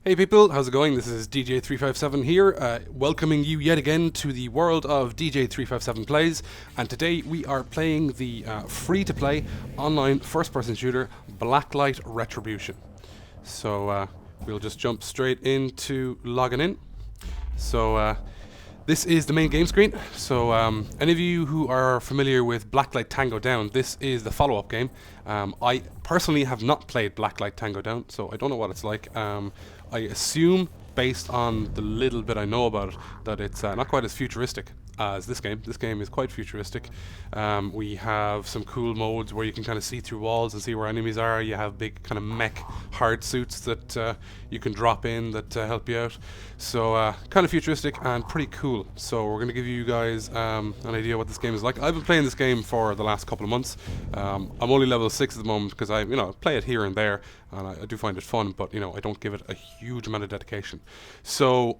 Hey people, how's it going? This is DJ357 here, welcoming you yet again to the world of DJ357 Plays, and today we are playing the free-to-play online first-person shooter Blacklight Retribution. So we'll just jump straight into logging in. So this is the main game screen. So any of you who are familiar with Blacklight Tango Down, this is the follow-up game. I personally have not played Blacklight Tango Down, so I don't know what it's like. I assume, based on the little bit I know about it, that it's not quite as futuristic as this game. This game is quite futuristic. We have some cool modes where you can kind of see through walls and see where enemies are. You have big kind of mech hard suits that you can drop in that help you out. So kind of futuristic and pretty cool. So we're going to give you guys an idea what this game is like. I've been playing this game for the last couple of months. I'm only level 6 at the moment because I play it here and there, and I do find it fun, but I don't give it a huge amount of dedication. So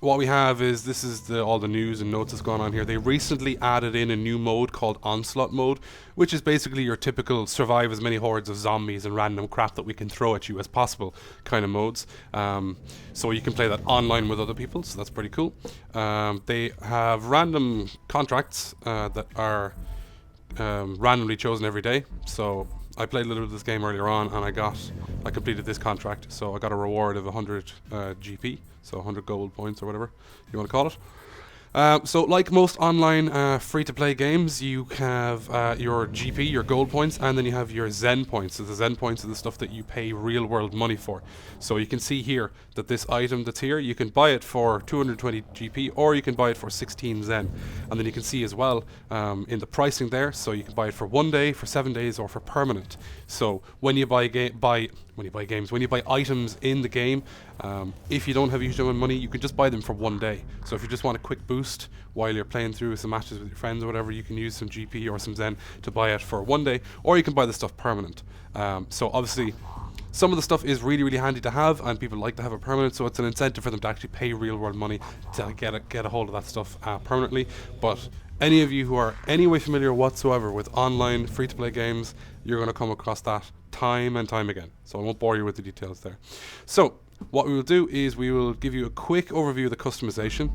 what we have is, this is all the news and notes that's going on here. They recently added in a new mode called Onslaught mode, which is basically your typical survive as many hordes of zombies and random crap that we can throw at you as possible kind of modes. So you can play that online with other people, so that's pretty cool. They have random contracts that are randomly chosen every day. So I played a little bit of this game earlier on, and I completed this contract, so I got a reward of 100 GP, so 100 gold points or whatever you want to call it. So like most online free-to-play games, you have your GP, your gold points, and then you have your Zen points. So the Zen points are the stuff that you pay real-world money for. So you can see here that this item that's here, you can buy it for 220 GP, or you can buy it for 16 Zen. And then you can see as well in the pricing there, so you can buy it for 1 day, for 7 days, or for permanent. So when you buy items in the game, if you don't have a huge amount of money, you can just buy them for 1 day. So if you just want a quick boost while you're playing through some matches with your friends or whatever, you can use some GP or some Zen to buy it for 1 day, or you can buy the stuff permanent. So obviously some of the stuff is really, really handy to have, and people like to have it permanent, so it's an incentive for them to actually pay real world money to get a hold of that stuff permanently. But any of you who are anyway familiar whatsoever with online free-to-play games, you're going to come across that time and time again. So I won't bore you with the details there. So what we will do is we will give you a quick overview of the customization.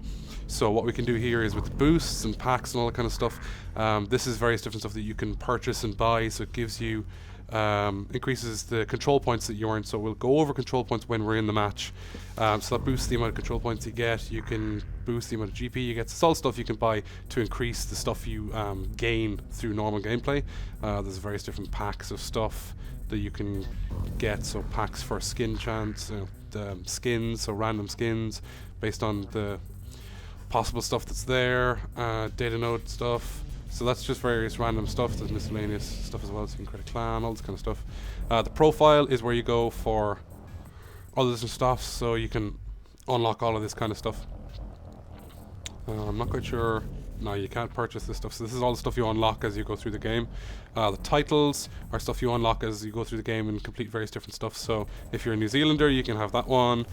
So what we can do here is with boosts and packs and all that kind of stuff. This is various different stuff that you can purchase and buy, so it gives you increases the control points that you earn. So we'll go over control points when we're in the match. So that boosts the amount of control points you get. You can boost the amount of GP you get. So it's all stuff you can buy to increase the stuff you gain through normal gameplay. There's various different packs of stuff that you can get. So packs for skin chance, skins, so random skins based on the possible stuff that's there, data node stuff. So that's just various random stuff. There's miscellaneous stuff as well, so you can create a clan, all this kind of stuff. The profile is where you go for all this stuff, so you can unlock all of this kind of stuff. I'm not quite sure. No, you can't purchase this stuff. So this is all the stuff you unlock as you go through the game. The titles are stuff you unlock as you go through the game and complete various different stuff. So if you're a New Zealander, you can have that one.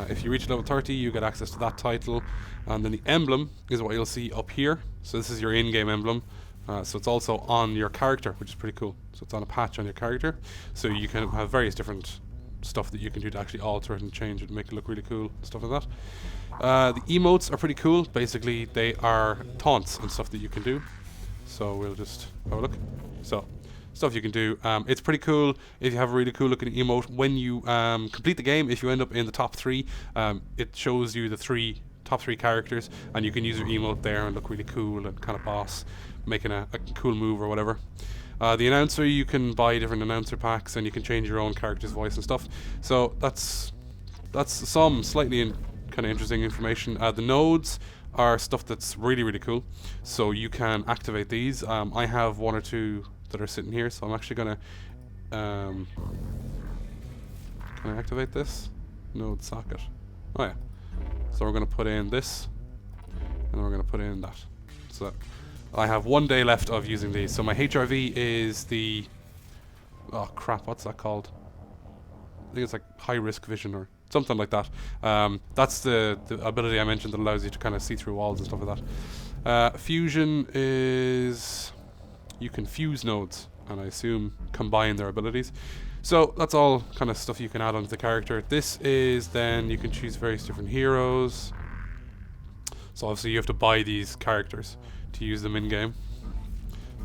If you reach level 30, you get access to that title. And then the emblem is what you'll see up here. So this is your in-game emblem. So it's also on your character, which is pretty cool. So it's on a patch on your character. So you can have various different stuff that you can do to actually alter it and change it and make it look really cool, stuff like that. The emotes are pretty cool. Basically, they are taunts and stuff that you can do. So we'll just have a look. So stuff you can do. It's pretty cool if you have a really cool looking emote. When you complete the game, if you end up in the top 3, it shows you the top three characters, and you can use your emote there and look really cool and kind of boss, making a cool move or whatever. The announcer, you can buy different announcer packs, and you can change your own character's voice and stuff. So that's some slightly kind of interesting information. The nodes are stuff that's really, really cool. So you can activate these. I have 1 or 2 that are sitting here, so I'm actually gonna can I activate this? Node socket. Oh yeah. So we're gonna put in this, and then we're gonna put in that. So I have 1 day left of using these. So my HRV is the, oh crap, what's that called? I think it's like high risk vision or something like that. That's the ability I mentioned that allows you to kind of see through walls and stuff like that. Fusion is, you can fuse nodes, and I assume combine their abilities. So that's all kind of stuff you can add onto the character. This is then you can choose various different heroes. So obviously you have to buy these characters to use them in game.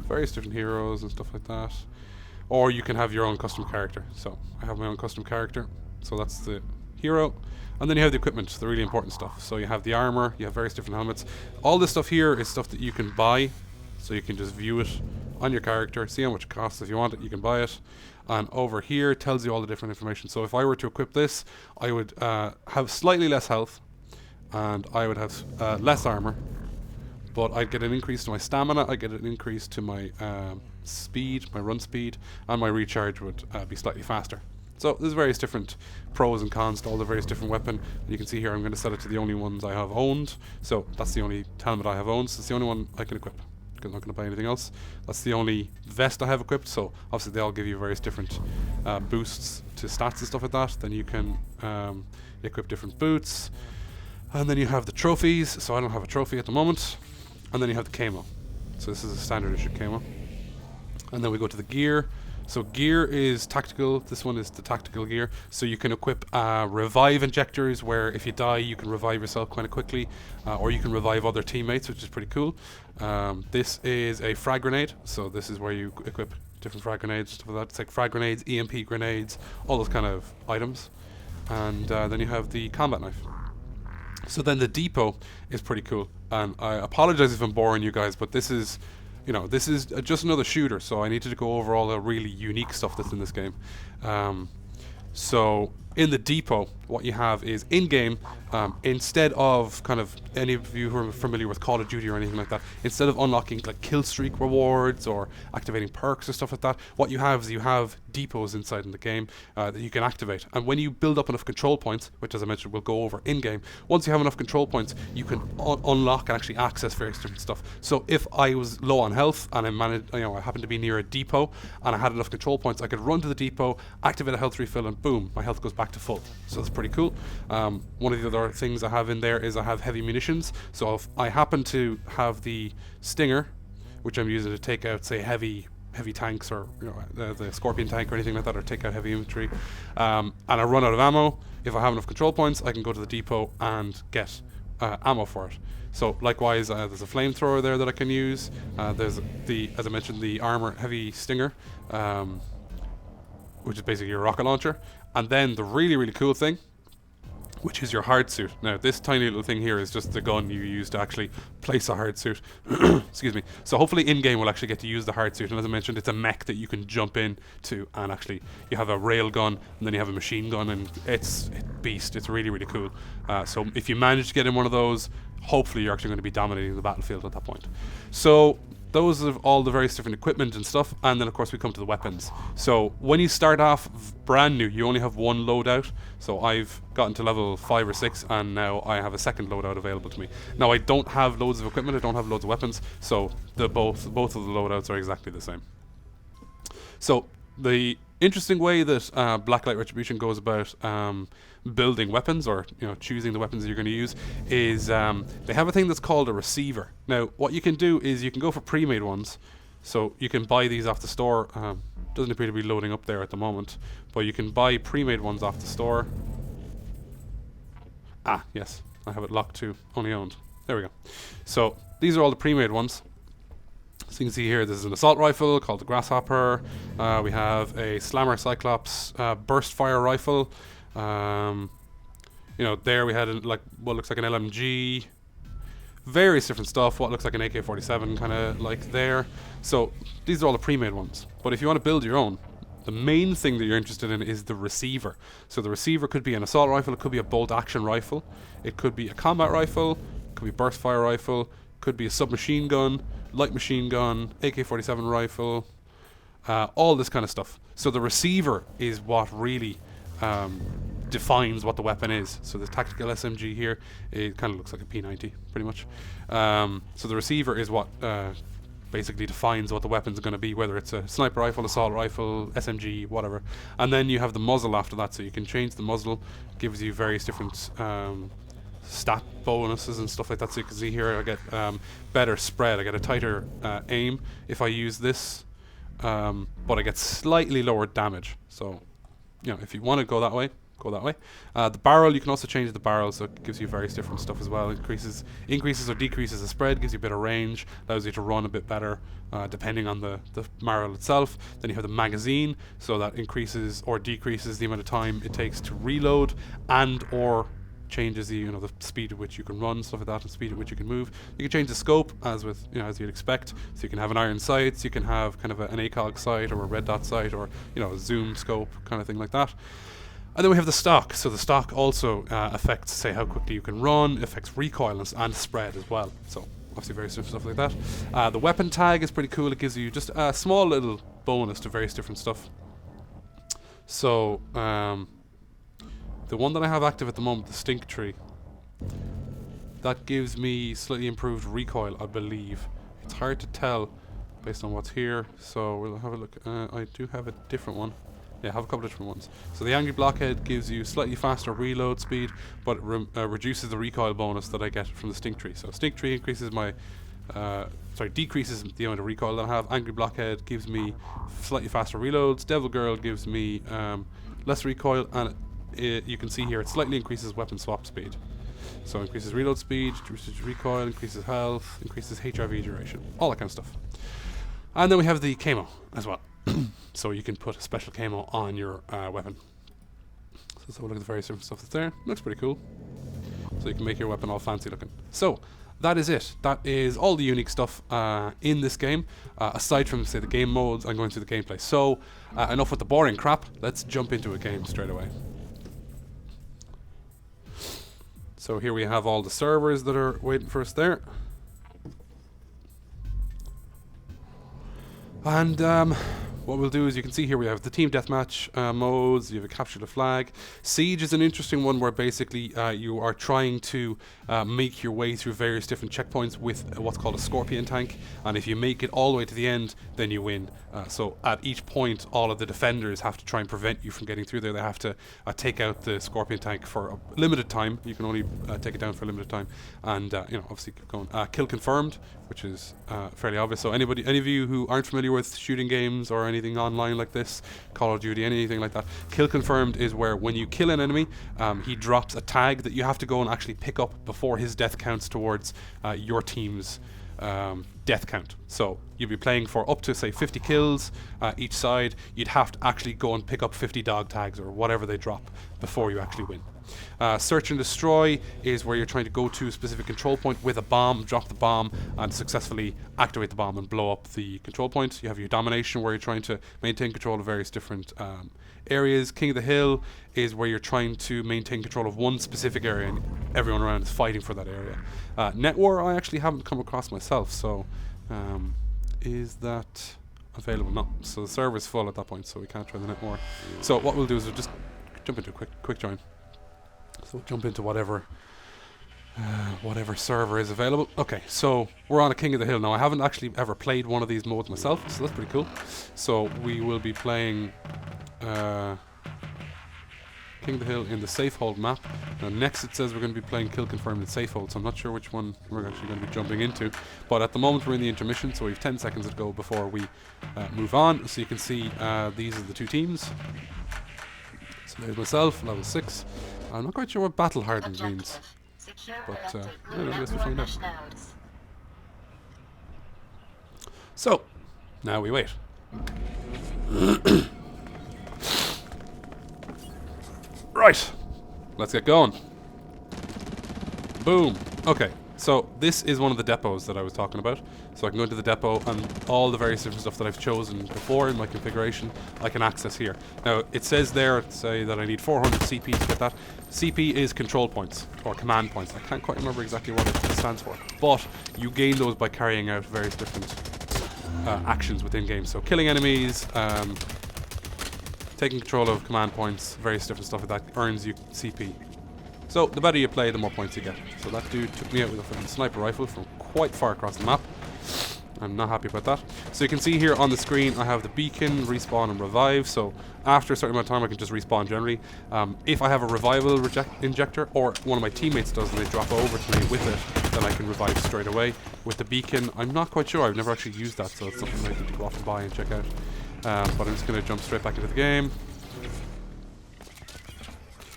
Various different heroes and stuff like that. Or you can have your own custom character. So I have my own custom character. So that's the hero. And then you have the equipment, the really important stuff. So you have the armor, you have various different helmets. All this stuff here is stuff that you can buy. So you can just view it on your character, see how much it costs. If you want it, you can buy it. And over here it tells you all the different information. So if I were to equip this, I would have slightly less health, and I would have less armor, but I'd get an increase to my stamina, I'd get an increase to my speed, my run speed, and my recharge would be slightly faster. So there's various different pros and cons to all the various different weapon. And you can see here I'm going to set it to the only ones I have owned. So that's the only helmet I have owned, so it's the only one I can equip. I'm not going to buy anything else. That's the only vest I have equipped, so obviously they all give you various different boosts to stats and stuff like that. Then you can equip different boots, and then you have the trophies. So I don't have a trophy at the moment. And then you have the camo. So this is a standard issue camo. And then we go to the gear. So gear is tactical. This one is the tactical gear. So you can equip revive injectors, where if you die you can revive yourself kind of quickly, or you can revive other teammates, which is pretty cool. This is a frag grenade. So this is where you equip different frag grenades, stuff like that. It's like frag grenades, EMP grenades, all those kind of items. And then you have the combat knife. So then the depot is pretty cool. And I apologize if I'm boring you guys, but this is, you know, this is just another shooter, so I needed to go over all the really unique stuff that's in this game. So in the depot, what you have is in-game, instead of kind of any of you who are familiar with Call of Duty or anything like that, instead of unlocking like kill streak rewards or activating perks or stuff like that, what you have is you have depots inside in the game that you can activate. And when you build up enough control points, which as I mentioned we'll go over in-game, once you have enough control points, you can unlock and actually access various different stuff. So if I was low on health and I managed, you know, I happened to be near a depot and I had enough control points, I could run to the depot, activate a health refill, and boom, my health goes back to full. So that's pretty cool. One of the other things I have in there is I have heavy munitions. So if I happen to have the Stinger, which I'm using to take out, say, heavy tanks, or you know, the Scorpion tank or anything like that, or take out heavy infantry, and I run out of ammo, if I have enough control points, I can go to the depot and get ammo for it. So likewise, there's a flamethrower there that I can use. There's the, as I mentioned, the armor heavy Stinger, which is basically your rocket launcher. And then the really, really cool thing, which is your hard suit. Now, this tiny little thing here is just the gun you use to actually place a hard suit. Excuse me. So hopefully in-game we'll actually get to use the hard suit. And as I mentioned, it's a mech that you can jump in to, and actually you have a railgun, and then you have a machine gun, and it's beast. It's really, really cool. So if you manage to get in one of those, hopefully you're actually going to be dominating the battlefield at that point. So those are all the various different equipment and stuff, and then of course we come to the weapons. So when you start off brand new, you only have one loadout. So I've gotten to level 5 or 6, and now I have a second loadout available to me. Now I don't have loads of equipment, I don't have loads of weapons, so both of the loadouts are exactly the same. So the interesting way that Blacklight Retribution goes about building weapons, or you know, choosing the weapons that you're going to use, is they have a thing that's called a receiver. Now what you can do is you can go for pre-made ones, so you can buy these off the store. Doesn't appear to be loading up there at the moment, but you can buy pre-made ones off the store. Ah yes, I have it locked to only owned. There we go. So these are all the pre-made ones. So you can see here, this is an assault rifle called the Grasshopper. We have a Slammer Cyclops burst fire rifle. You know, there we had like what looks like an LMG. Various different stuff. What looks like an AK-47, kind of like there. So these are all the pre-made ones. But if you want to build your own, the main thing that you're interested in is the receiver. So the receiver could be an assault rifle, it could be a bolt action rifle, it could be a combat rifle, it could be a burst fire rifle, could be a submachine gun, light machine gun, AK-47 rifle, all this kind of stuff. So the receiver is what really defines what the weapon is. So the tactical SMG here, it kind of looks like a P90 pretty much. So the receiver is what basically defines what the weapon's going to be, whether it's a sniper rifle, assault rifle, SMG, whatever. And then you have the muzzle after that, so you can change the muzzle. Gives you various different stat bonuses and stuff like that. So you can see here I get better spread, I get a tighter aim if I use this, but I get slightly lower damage. So if you want to go that way, go that way. The barrel, you can also change the barrel, so it gives you various different stuff as well. Increases or decreases the spread, gives you a bit of range, allows you to run a bit better depending on the barrel itself. Then you have the magazine, so that increases or decreases the amount of time it takes to reload, and or changes the the speed at which you can run, stuff like that, and speed at which you can move. You can change the scope as you'd expect. So you can have an iron sights, you can have kind of an ACOG sight or a red dot sight, or a zoom scope kind of thing like that. And then we have the stock. So the stock also affects, say, how quickly you can run, affects recoil and spread as well. So obviously various different stuff like that. The weapon tag is pretty cool. It gives you just a small little bonus to various different stuff. So the one that I have active at the moment, the stink tree, that gives me slightly improved recoil, I believe. It's hard to tell based on what's here, so we'll have a look. I do have a different one. Yeah, I have a couple of different ones. So the angry blockhead gives you slightly faster reload speed, but reduces the recoil bonus that I get from the stink tree. So stink tree increases my decreases the amount of recoil that I have. Angry blockhead gives me slightly faster reloads. Devil girl gives me less recoil, and you can see here it slightly increases weapon swap speed. So increases reload speed, reduces recoil, increases health, increases HRV duration, all that kind of stuff. And then we have the camo as well. So you can put a special camo on your weapon. So let's have a look at the various different stuff that's there. Looks pretty cool. So you can make your weapon all fancy looking. So that is it. That is all the unique stuff in this game, aside from, say, the game modes and going through the gameplay. So enough with the boring crap. Let's jump into a game straight away. So here we have all the servers that are waiting for us there. And what we'll do is, you can see here we have the team deathmatch modes, you have a capture the flag. Siege is an interesting one where basically you are trying to make your way through various different checkpoints with what's called a scorpion tank, and if you make it all the way to the end, then you win. So at each point, all of the defenders have to try and prevent you from getting through there. They have to take out the scorpion tank for a limited time. You can only take it down for a limited time, and obviously keep going. Kill confirmed, which is fairly obvious. So any of you who aren't familiar with shooting games or anything online like this, Call of Duty, anything like that, kill confirmed is where when you kill an enemy, he drops a tag that you have to go and actually pick up before his death counts towards your team's death count. So you'd be playing for up to, say, 50 kills each side. You'd have to actually go and pick up 50 dog tags or whatever they drop before you actually win. Search and destroy is where you're trying to go to a specific control point with a bomb, drop the bomb, and successfully activate the bomb and blow up the control point. You have your domination, where you're trying to maintain control of various different areas. King of the Hill is where you're trying to maintain control of one specific area and everyone around is fighting for that area. Net War I actually haven't come across myself, so is that available? No, so the server's full at that point, so we can't try the Net War. So what we'll do is we'll just jump into a quick join. So we'll jump into whatever server is available. Okay, so we're on a King of the Hill now. I haven't actually ever played one of these modes myself, so that's pretty cool. So we will be playing King of the Hill in the safe hold map. Now next it says we're going to be playing kill confirmed in safe hold, so I'm not sure which one we're actually going to be jumping into. But at the moment we're in the intermission, so we have 10 seconds to go before we move on. So you can see these are the two teams. So there's myself, level 6. I'm not quite sure what battle hardened means, but I guess we'll find out. So, now we wait. Right, let's get going. Boom. Okay, so this is one of the depots that I was talking about. So I can go into the depot, and all the various different stuff that I've chosen before in my configuration I can access here. Now it says there, say that I need 400 CP to get that. CP is control points or command points. I can't quite remember exactly what it stands for, but you gain those by carrying out various different actions within games. So killing enemies, taking control of command points, various different stuff like that earns you CP. So the better you play, the more points you get. So that dude took me out with a fucking sniper rifle from quite far across the map. I'm not happy about that. So you can see here on the screen I have the beacon, respawn and revive. So after a certain amount of time I can just respawn generally. If I have a revival injector, or one of my teammates does and they drop over to me with it, then I can revive straight away. With the beacon, I'm not quite sure. I've never actually used that, so it's something I need to go off and buy and check out. But I'm just going to jump straight back into the game.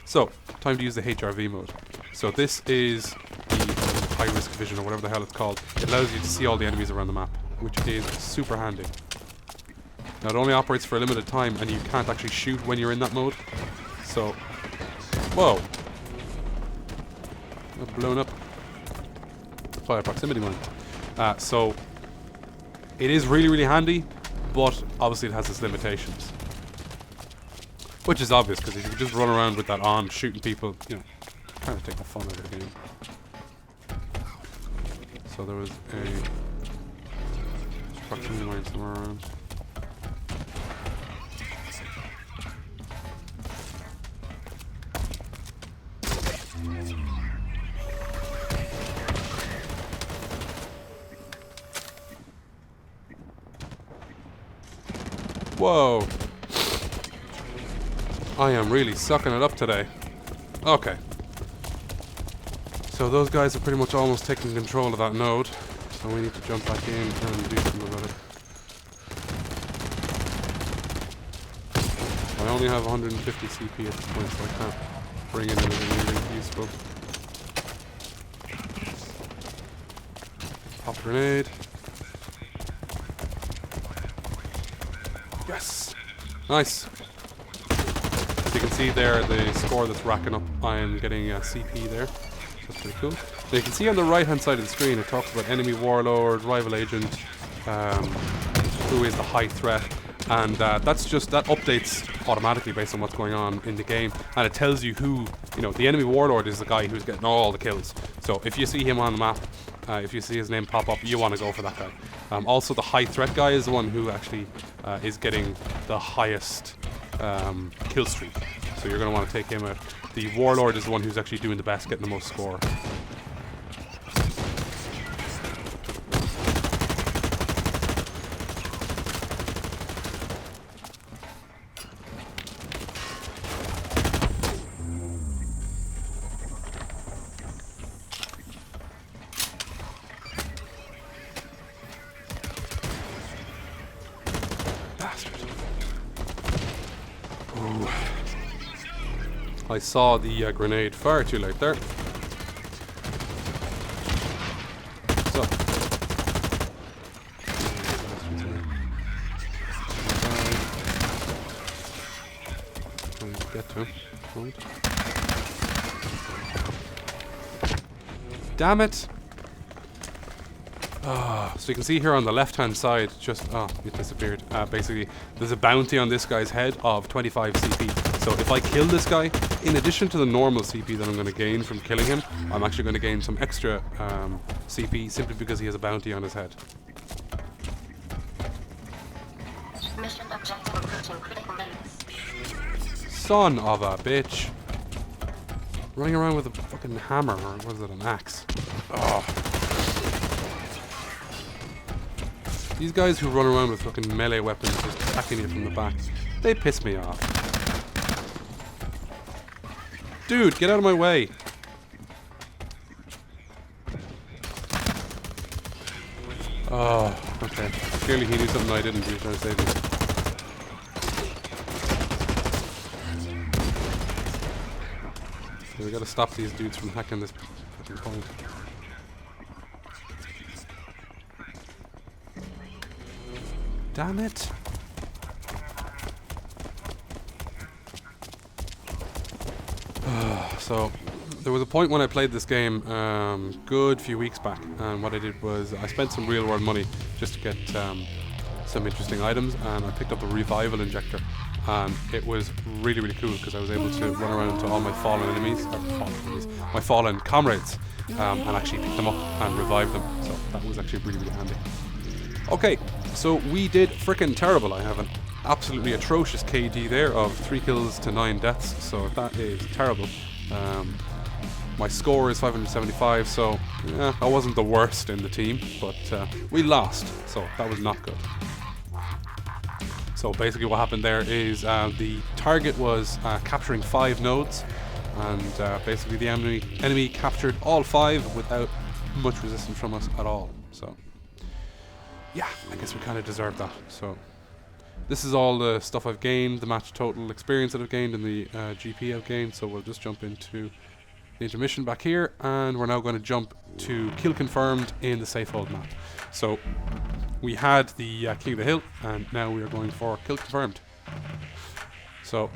So, time to use the HRV mode. So this is the high risk vision or whatever the hell it's called. It allows you to see all the enemies around the map, which is super handy. Now it only operates for a limited time and you can't actually shoot when you're in that mode. So, whoa. Blown up. Fire proximity mine. So, it is really, really handy, but obviously it has its limitations. Which is obvious, because if you just run around with that on, shooting people, you know, kind of take the fun out of the game. So there was a proximity mine somewhere around. Whoa. I am really sucking it up today. Okay. So those guys are pretty much almost taking control of that node. So we need to jump back in and do something about it. I only have 150 CP at this point, so I can't bring in anything really useful. Pop grenade. Yes! Nice! As you can see there, the score that's racking up, I'm getting CP there. So that's pretty cool. So you can see on the right hand side of the screen, it talks about enemy warlord, rival agent, who is the high threat. And that's just, that updates automatically based on what's going on in the game. And it tells you who, you know, the enemy warlord is the guy who's getting all the kills. So if you see him on the map, if you see his name pop up, you want to go for that guy. Also, the high threat guy is the one who actually is getting the highest kill streak. So you're going to want to take him out. The warlord is the one who's actually doing the best, getting the most score. I saw the grenade far too late there. So. Get to him. Hold. Damn it! So you can see here on the left hand side, just, it disappeared. Basically, there's a bounty on this guy's head of 25 CP. So if I kill this guy, in addition to the normal CP that I'm going to gain from killing him, I'm actually going to gain some extra CP simply because he has a bounty on his head. Mission objective approaching critical mass. Son of a bitch. Running around with a fucking hammer, or what is it, an axe? Oh. These guys who run around with fucking melee weapons just attacking you from the back, they piss me off. Dude, get out of my way! Oh, okay. Clearly he knew something I didn't. He was trying to save me. So we gotta stop these dudes from hacking this fucking point. Damn it! So, there was a point when I played this game good few weeks back, and what I did was I spent some real world money just to get some interesting items, and I picked up a revival injector, and it was really, really cool because I was able to run around to all my fallen enemies, my fallen comrades, and actually pick them up and revive them. So that was actually really, really handy. Okay, so we did frickin' terrible. I have an absolutely atrocious KD there of 3 kills to 9 deaths, so that is terrible. My score is 575, so yeah, I wasn't the worst in the team, but we lost, so that was not good. So basically what happened there is the target was capturing 5 nodes, and basically the enemy captured all 5 without much resistance from us at all. So yeah, I guess we kind of deserved that. So this is all the stuff I've gained, the match total experience that I've gained, and the GP I've gained. So we'll just jump into the intermission back here, and we're now going to jump to kill confirmed in the safe hold map. So we had the King of the Hill, and now we are going for kill confirmed. So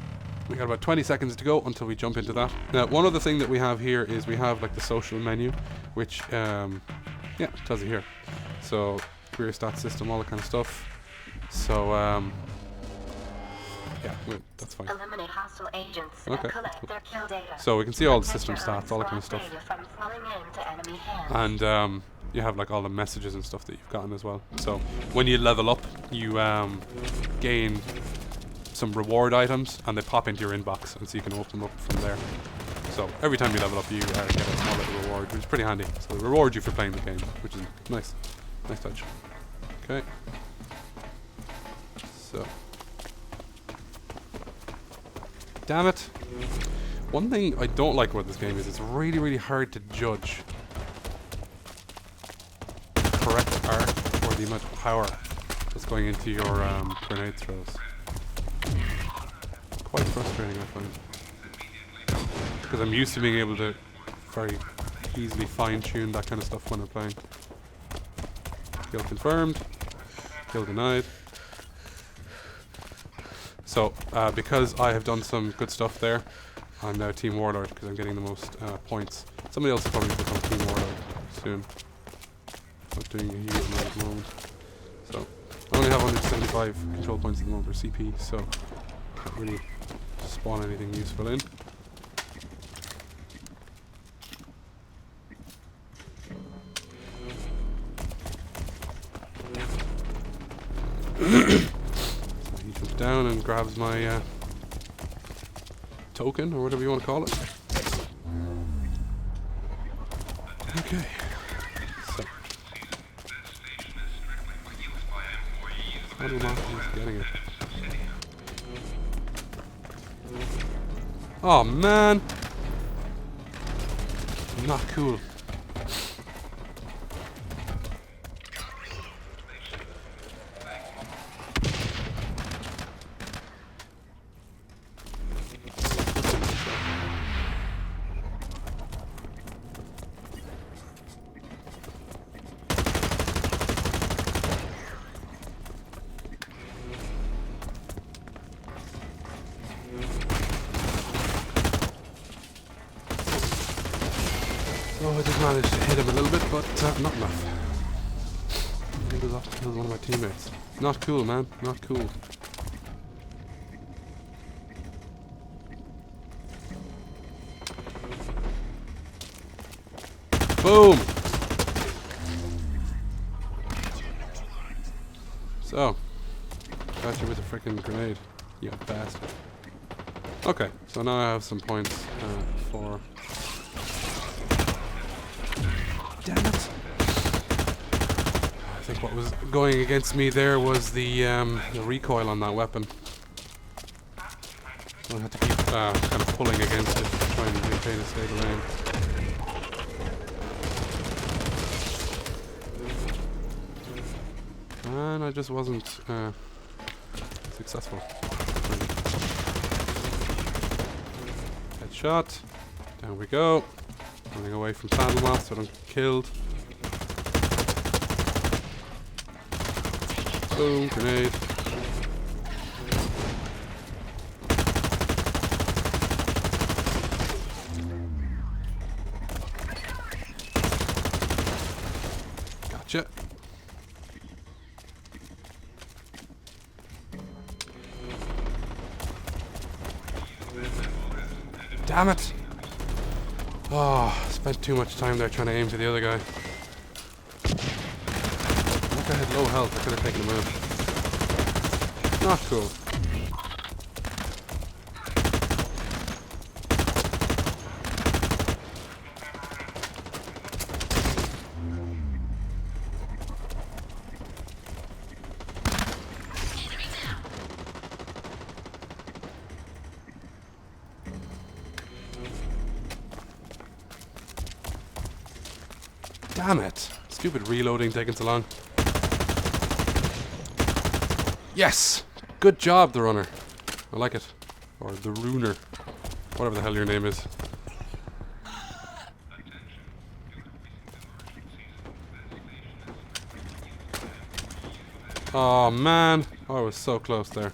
we got about 20 seconds to go until we jump into that. Now, one other thing that we have here is we have like the social menu, which yeah, tells you here. So career stats system, all that kind of stuff. So yeah, that's fine. Eliminate hostile agents Okay. and collect their kill data. So we can see all the system stats, all that kind of stuff. From falling into enemy hands. And you have like all the messages and stuff that you've gotten as well. So when you level up, you gain some reward items, and they pop into your inbox, and so you can open them up from there. So every time you level up, you get a small little reward, which is pretty handy. So they reward you for playing the game, which is nice. Nice touch. Okay. So. Damn it. One thing I don't like about this game is it's really, really hard to judge the correct arc or the amount of power that's going into your grenade throws. Quite frustrating, I find. Because I'm used to being able to very easily fine-tune that kind of stuff when I'm playing. Kill confirmed. Kill denied. So, because I have done some good stuff there, I'm now Team Warlord because I'm getting the most points. Somebody else will probably become Team Warlord soon. Not doing a huge amount at the moment. So, I only have 175 control points at the moment for CP, so can't really spawn anything useful in. So he jumps down and grabs my token, or whatever you want to call it. Okay. So. I don't know if he's getting it. Oh man! Not cool. Oh, I did manage to hit him a little bit, but not enough. He was off to kill one of my teammates. Not cool, man. Not cool. Boom! So, got you with a freaking grenade, you bastard. Okay, so now I have some points for... Damn it! I think what was going against me there was the recoil on that weapon. So I had to keep kind of pulling against it to try and maintain a stable aim. And I just wasn't successful. Headshot. Down we go. Running away from Sandalmoth so I don't get killed. Boom, grenade. Gotcha. Damn it! Oh, spent too much time there trying to aim to the other guy. That guy had low health, I could have taken him out. Not cool. Damn it! Stupid reloading taking so long. Yes! Good job, the runner. I like it. Or the runer. Whatever the hell your name is. Oh man, I was so close there.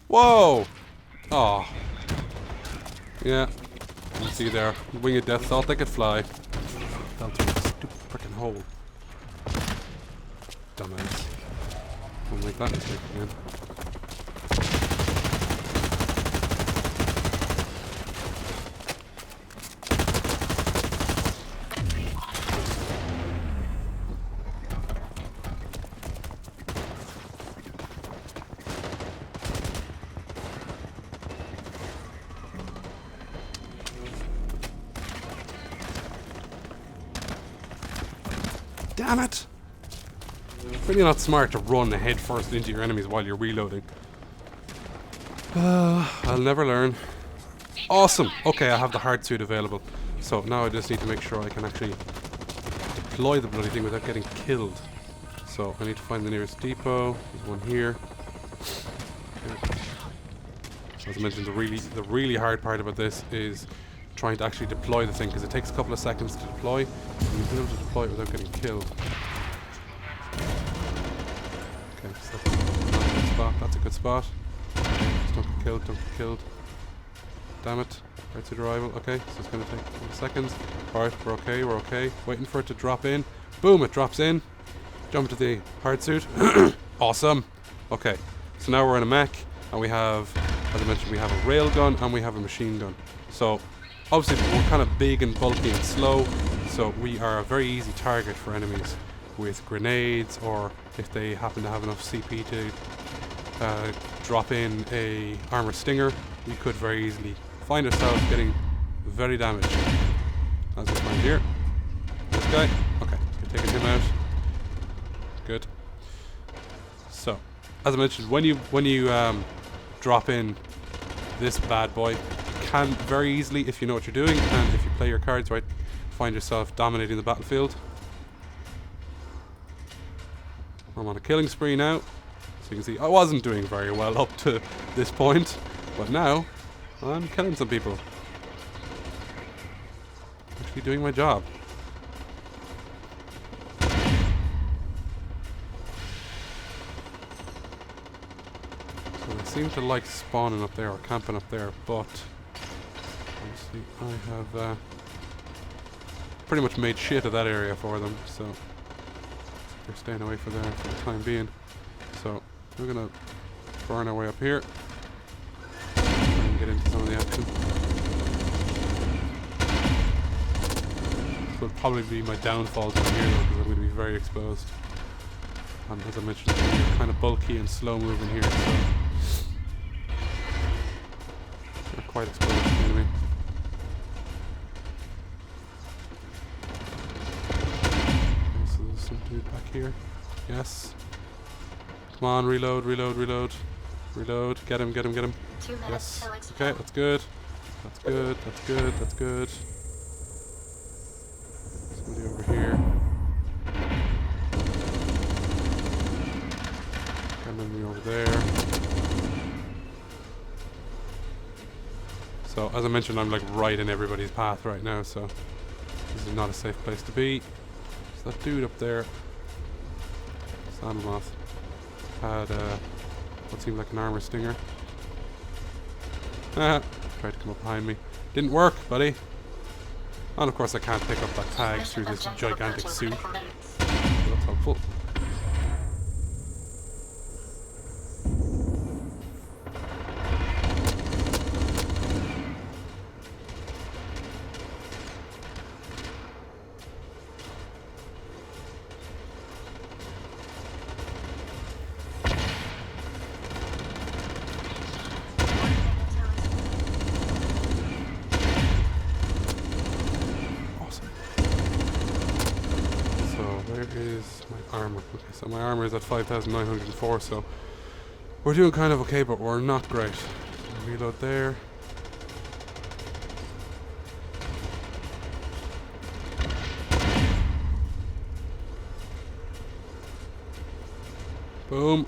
Whoa! Oh. Yeah. You see there. Winged death thought they could fly. Fell through a stupid frickin' hole. Dumbass. Don't make that mistake again. Damn it! Really not smart to run head first into your enemies while you're reloading. I'll never learn. Awesome! Okay, I have the hard suit available. So now I just need to make sure I can actually deploy the bloody thing without getting killed. So I need to find the nearest depot. There's one here. Okay. As I mentioned, the really hard part about this is trying to actually deploy the thing, because it takes a couple of seconds to deploy, and you've been able to deploy it without getting killed. Okay, so that's a good spot. That's a good spot. Just don't get killed, don't get killed. Damn it. Right to the arrival. Okay, so it's going to take a couple of seconds. Alright, we're okay, we're okay. Waiting for it to drop in. Boom, it drops in. Jump into the hard suit. Awesome. Okay, so now we're in a mech, and we have, as I mentioned, we have a railgun and we have a machine gun. So obviously we're kind of big and bulky and slow, so we are a very easy target for enemies with grenades, or if they happen to have enough CP to drop in a armor stinger, we could very easily find ourselves getting very damaged. As we find here. This guy. Okay, we're taking him out. Good. So, as I mentioned, when you drop in this bad boy, you can very easily, if you know what you're doing and if you play your cards right, find yourself dominating the battlefield. I'm on a killing spree now, so you can see I wasn't doing very well up to this point, but now I'm killing some people. Actually doing my job. So they seem to like spawning up there or camping up there, but obviously I have pretty much made shit of that area for them, so they're staying away from there for the time being. So we're gonna burn our way up here and get into some of the action. This will probably be my downfall down here though, because I'm going to be very exposed. And as I mentioned, we're kind of bulky and slow moving here, so we're quite exposed to the enemy. Okay, so there's some dude back here. Yes. Come on, reload, reload, reload. Reload. Get him, get him, get him. Yes. Okay, that's good. That's good, that's good, that's good. Somebody over here. Enemy over there. So, as I mentioned, I'm like right in everybody's path right now, so this is not a safe place to be. So that dude up there, Sandalmoth, had what seemed like an armor stinger. Tried to come up behind me. Didn't work, buddy. And of course I can't pick up that tag through this gigantic suit. So that's helpful. Is my armor. Okay, so my armor is at 5,904, so we're doing kind of okay, but we're not great. So reload there. Boom.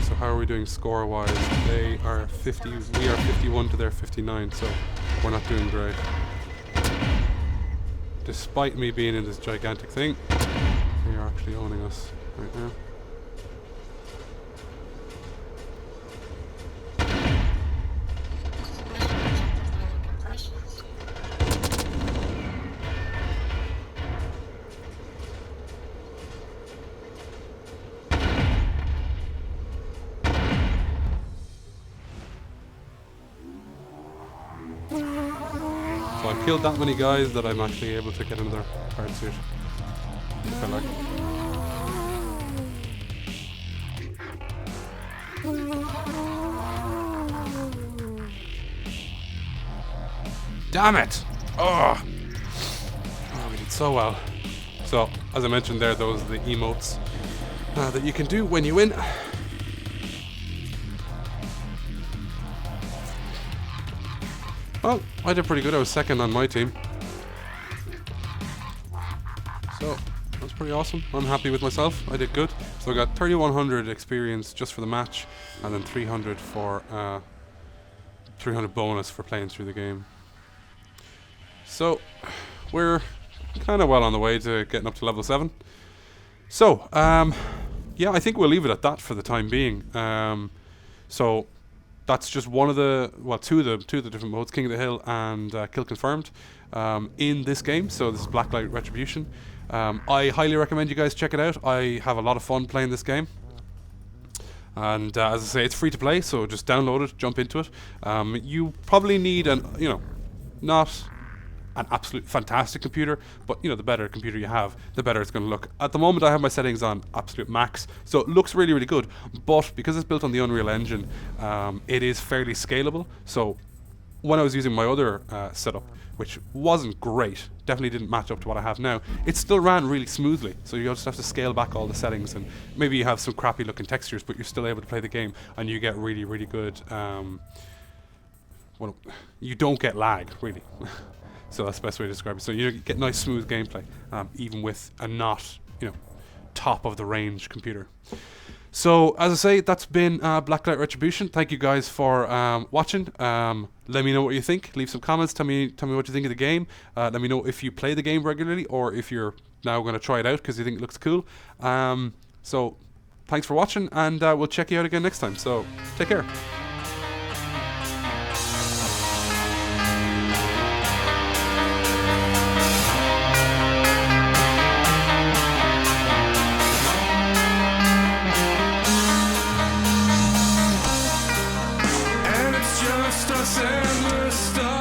So how are we doing score-wise? They are 50. We are 51 to their 59. So we're not doing great. Despite me being in this gigantic thing, they are actually owning us right now. So I killed that many guys that I'm actually able to get another card suit. If I like. Damn it! Oh, we did so well. So, as I mentioned there, those are the emotes that you can do when you win. Well, I did pretty good. I was second on my team. So, that's pretty awesome. I'm happy with myself. I did good. So I got 3,100 experience just for the match, and then 300 for 300 bonus for playing through the game. So, we're kind of well on the way to getting up to level 7. So, yeah, I think we'll leave it at that for the time being. So, that's just one of the, well, two of the different modes, King of the Hill and Kill Confirmed, in this game. So this is Blacklight Retribution. I highly recommend you guys check it out. I have a lot of fun playing this game. And as I say, it's free to play, so just download it, jump into it. You probably need not an absolute fantastic computer, but the better computer you have, the better it's going to look. At the moment I have my settings on absolute max, so it looks really, really good, but because it's built on the Unreal Engine, it is fairly scalable. So when I was using my other setup, which wasn't great, definitely didn't match up to what I have now, it still ran really smoothly. So you just have to scale back all the settings, and maybe you have some crappy looking textures, but you're still able to play the game, and you get really, really good, well, you don't get lag, really. So that's the best way to describe it. So you get nice smooth gameplay, even with a not, top of the range computer. So as I say, that's been Blacklight Retribution. Thank you guys for watching. Let me know what you think. Leave some comments. Tell me what you think of the game. Let me know if you play the game regularly, or if you're now going to try it out because you think it looks cool. So thanks for watching, and we'll check you out again next time. So take care. Just us and the stars.